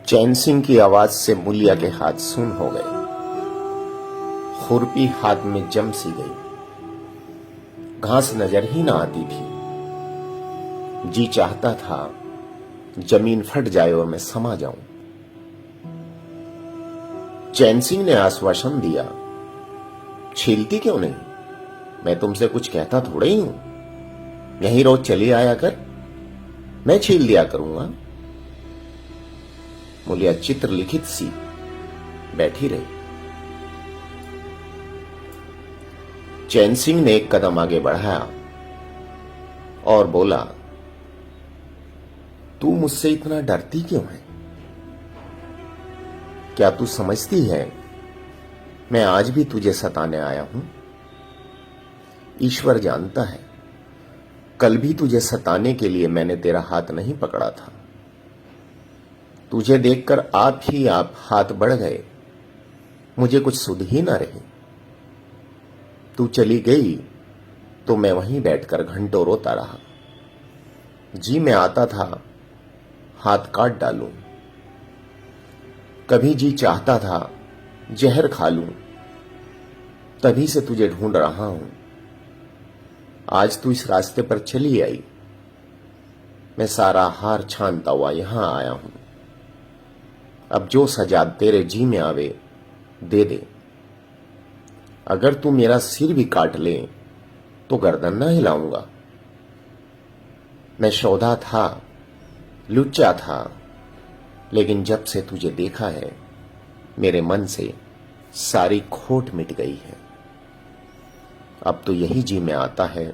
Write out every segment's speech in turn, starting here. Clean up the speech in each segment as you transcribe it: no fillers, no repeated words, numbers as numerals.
चैन सिंह की आवाज से मूलिया के हाथ सुन्न हो गए। खुरपी हाथ में जम सी गई। घास नजर ही ना आती थी। जी चाहता था जमीन फट जाए और मैं समा जाऊं। चैन सिंह ने आश्वासन दिया, छीलती क्यों नहीं? मैं तुमसे कुछ कहता थोड़ा ही हूं। यहीं रोज चली आया कर, मैं छील दिया करूंगा। मूलिया चित्र लिखित सी बैठी रही। चैन सिंह ने एक कदम आगे बढ़ाया और बोला, तू मुझसे इतना डरती क्यों है? क्या तू समझती है मैं आज भी तुझे सताने आया हूं? ईश्वर जानता है, कल भी तुझे सताने के लिए मैंने तेरा हाथ नहीं पकड़ा था। तुझे देखकर आप ही आप हाथ बढ़ गए। मुझे कुछ सुध ही ना रही। तू चली गई तो मैं वहीं बैठकर घंटों रोता रहा। जी मैं आता था हाथ काट डालूं। कभी जी चाहता था जहर खा लूं। तभी से तुझे ढूंढ रहा हूं। आज तू इस रास्ते पर चली आई। मैं सारा हार छानता हुआ यहां आया हूं। अब जो सजा तेरे जी में आवे दे दे। अगर तू मेरा सिर भी काट ले तो गर्दन ना हिलाऊंगा। मैं शोधा था, लुच्चा था, लेकिन जब से तुझे देखा है मेरे मन से सारी खोट मिट गई है। अब तो यही जी में आता है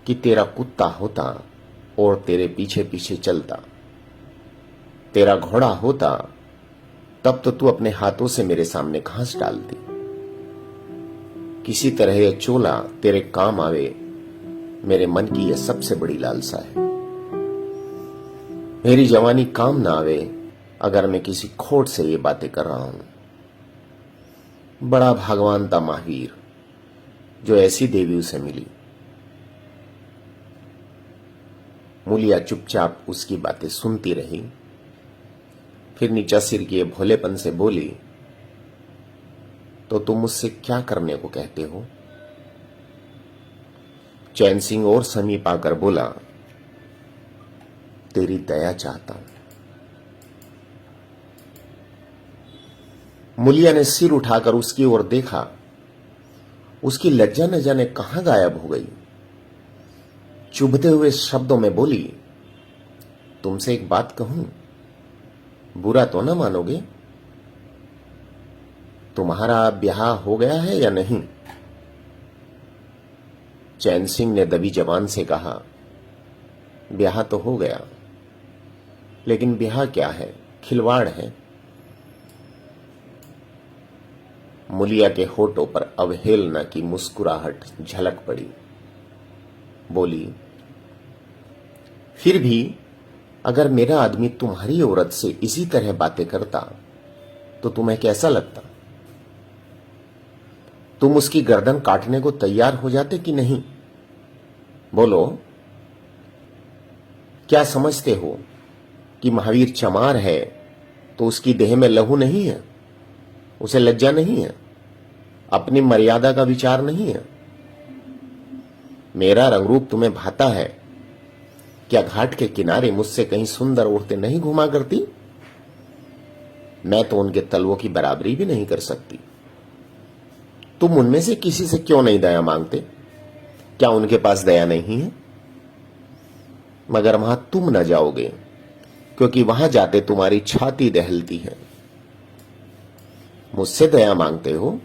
कि तेरा कुत्ता होता और तेरे पीछे पीछे चलता। तेरा घोड़ा होता तब तो तू अपने हाथों से मेरे सामने घास डालती। किसी तरह यह चोला तेरे काम आवे, मेरे मन की यह सबसे बड़ी लालसा है। मेरी जवानी काम ना आवे अगर मैं किसी खोट से ये बातें कर रहा हूं। बड़ा भगवान था महावीर जो ऐसी देवी उसे मिली। मूलिया चुपचाप उसकी बातें सुनती रही। फिर नीचा सिर किए भोलेपन से बोली, तो तुम मुझसे क्या करने को कहते हो? चैन सिंह और समीप आकर बोला, तेरी दया चाहता हूं। मूलिया ने सिर उठाकर उसकी ओर देखा। उसकी लज्जा न जाने कहां गायब हो गई। चुभते हुए शब्दों में बोली, तुमसे एक बात कहूं, बुरा तो ना मानोगे? तुम्हारा ब्याह हो गया है या नहीं? चैन सिंह ने दबी जबान से कहा, ब्याह तो हो गया, लेकिन ब्याह क्या है, खिलवाड़ है। मूलिया के होठों पर अवहेलना की मुस्कुराहट झलक पड़ी। बोली, फिर भी अगर मेरा आदमी तुम्हारी औरत से इसी तरह बातें करता तो तुम्हें कैसा लगता? तुम उसकी गर्दन काटने को तैयार हो जाते कि नहीं? बोलो, क्या समझते हो कि महावीर चमार है तो उसकी देह में लहू नहीं है? उसे लज्जा नहीं है? अपनी मर्यादा का विचार नहीं है? मेरा रंगरूप तुम्हें भाता है? क्या घाट के किनारे मुझसे कहीं सुंदर औरतें नहीं घुमा करती? मैं तो उनके तलवों की बराबरी भी नहीं कर सकती। तुम उनमें से किसी से क्यों नहीं दया मांगते? क्या उनके पास दया नहीं है? मगर वहां तुम न जाओगे, क्योंकि वहां जाते तुम्हारी छाती दहलती है। मुझसे दया मांगते हो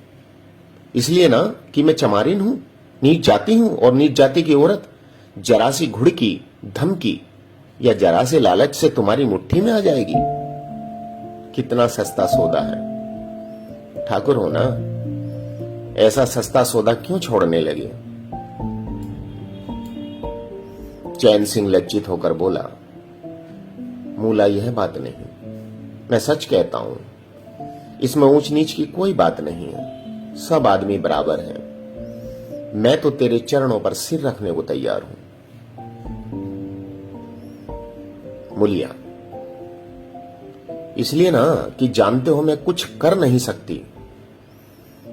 इसलिए ना कि मैं चमारिन हूं, नीच जाति हूं, और नीच जाति की औरत जरा सी घुड़की, धमकी या जरा से लालच से तुम्हारी मुट्ठी में आ जाएगी। कितना सस्ता सौदा है। ठाकुर हो ना, ऐसा सस्ता सौदा क्यों छोड़ने लगे? चैन सिंह लज्जित होकर बोला, मूला यह बात नहीं, मैं सच कहता हूं, इसमें ऊंच नीच की कोई बात नहीं है। सब आदमी बराबर हैं। मैं तो तेरे चरणों पर सिर रखने को तैयार हूं। मूलिया, इसलिए ना कि जानते हो मैं कुछ कर नहीं सकती।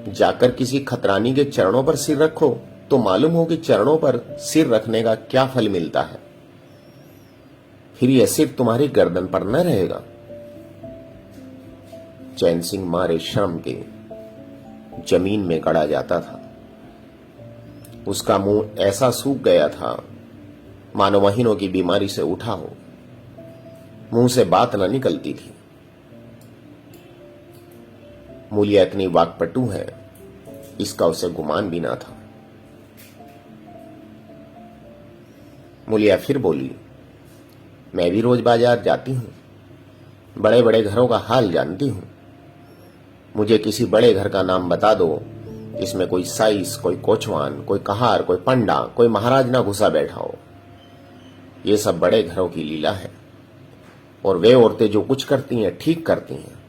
जाकर किसी खतरानी के चरणों पर सिर रखो तो मालूम हो कि चरणों पर सिर रखने का क्या फल मिलता है। फिर यह सिर तुम्हारी गर्दन पर न रहेगा। चैन सिंह मारे शर्म के जमीन में गड़ा जाता था। उसका मुंह ऐसा सूख गया था मानो महीनों की बीमारी से उठा हो। मुंह से बात न निकलती थी। मूलिया इतनी वाकपटू है इसका उसे गुमान भी ना था। मूलिया फिर बोली, मैं भी रोज बाजार जाती हूं, बड़े बड़े घरों का हाल जानती हूं। मुझे किसी बड़े घर का नाम बता दो, इसमें कोई साइस, कोई कोचवान, कोई कहार, कोई पंडा, कोई महाराज ना घुसा बैठा हो। ये सब बड़े घरों की लीला है और वे औरतें जो कुछ करती हैं ठीक करती हैं।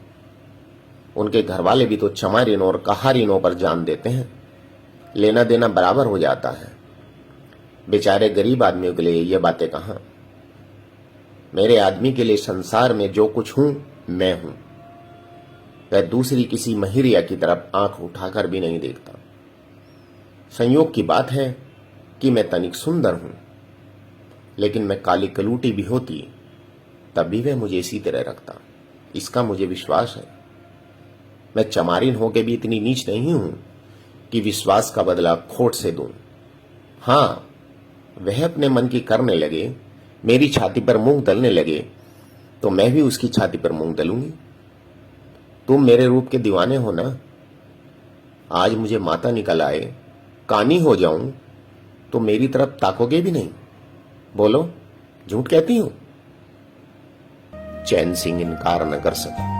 उनके घरवाले भी तो चमारिनों और कहारिनों पर जान देते हैं। लेना देना बराबर हो जाता है। बेचारे गरीब आदमियों के लिए ये बातें कहां। मेरे आदमी के लिए संसार में जो कुछ हूं मैं हूं। वह दूसरी किसी महिरिया की तरफ आंख उठाकर भी नहीं देखता। संयोग की बात है कि मैं तनिक सुंदर हूं, लेकिन मैं काली कलूटी भी होती तब भी वह मुझे इसी तरह रखता। इसका मुझे विश्वास है। मैं चमारिन होकर भी इतनी नीच नहीं हूं कि विश्वास का बदला खोट से दूं। हां, वह अपने मन की करने लगे, मेरी छाती पर मूंग दलने लगे तो मैं भी उसकी छाती पर मूंग दलूंगी। तुम मेरे रूप के दीवाने हो ना। आज मुझे माता निकल आए, कानी हो जाऊं तो मेरी तरफ ताकोगे भी नहीं। बोलो, झूठ कहती हूं? चैन सिंह इनकार न कर सका।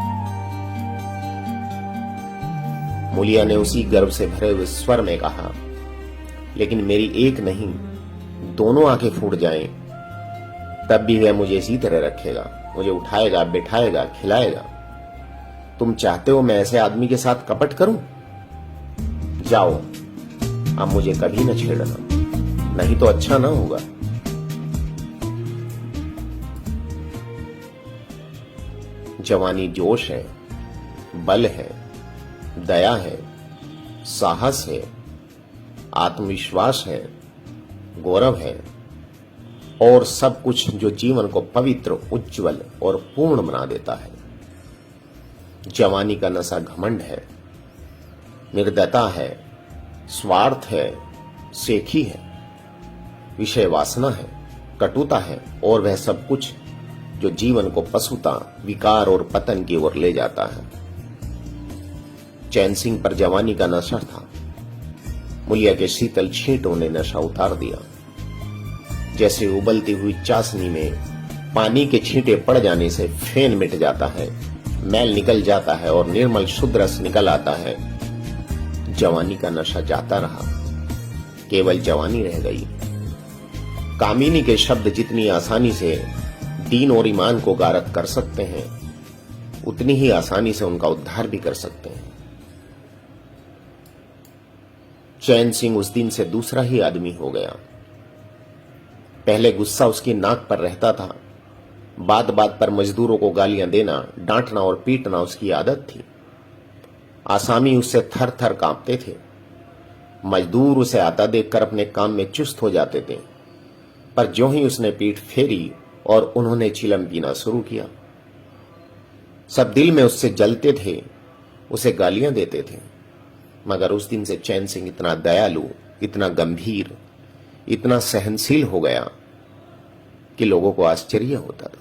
मूलिया ने उसी गर्व से भरे हुए स्वर में कहा, लेकिन मेरी एक नहीं दोनों आंखें फूट जाएं तब भी वह मुझे इसी तरह रखेगा। मुझे उठाएगा, बिठाएगा, खिलाएगा। तुम चाहते हो मैं ऐसे आदमी के साथ कपट करूं? जाओ, अब मुझे कभी न छेड़ना, नहीं तो अच्छा ना होगा। जवानी जोश है, बल है, दया है, साहस है, आत्मविश्वास है, गौरव है और सब कुछ जो जीवन को पवित्र, उज्जवल और पूर्ण बना देता है। जवानी का नशा घमंड है, निर्दयता है, स्वार्थ है, सेखी है, विषय वासना है, कटुता है और वह सब कुछ जो जीवन को पशुता, विकार और पतन की ओर ले जाता है। चैन सिंह पर जवानी का नशा था। मूलिया के शीतल छींटों ने नशा उतार दिया। जैसे उबलती हुई चाशनी में पानी के छींटे पड़ जाने से फेन मिट जाता है, मैल निकल जाता है और निर्मल शुद्ध रस निकल आता है। जवानी का नशा जाता रहा, केवल जवानी रह गई। कामिनी के शब्द जितनी आसानी से दीन और ईमान को गारत कर सकते हैं, उतनी ही आसानी से उनका उद्धार भी कर सकते हैं। चैन सिंह उस दिन से दूसरा ही आदमी हो गया। पहले गुस्सा उसकी नाक पर रहता था। बात बात पर मजदूरों को गालियां देना, डांटना और पीटना उसकी आदत थी। आसामी उससे थर थर कांपते थे। मजदूर उसे आता देखकर अपने काम में चुस्त हो जाते थे, पर ज्यों ही उसने पीठ फेरी और उन्होंने चिलम पीना शुरू किया, सब दिल में उससे जलते थे, उसे गालियां देते थे। मगर उस दिन से चैन सिंह इतना दयालु, इतना गंभीर, इतना सहनशील हो गया कि लोगों को आश्चर्य होता था।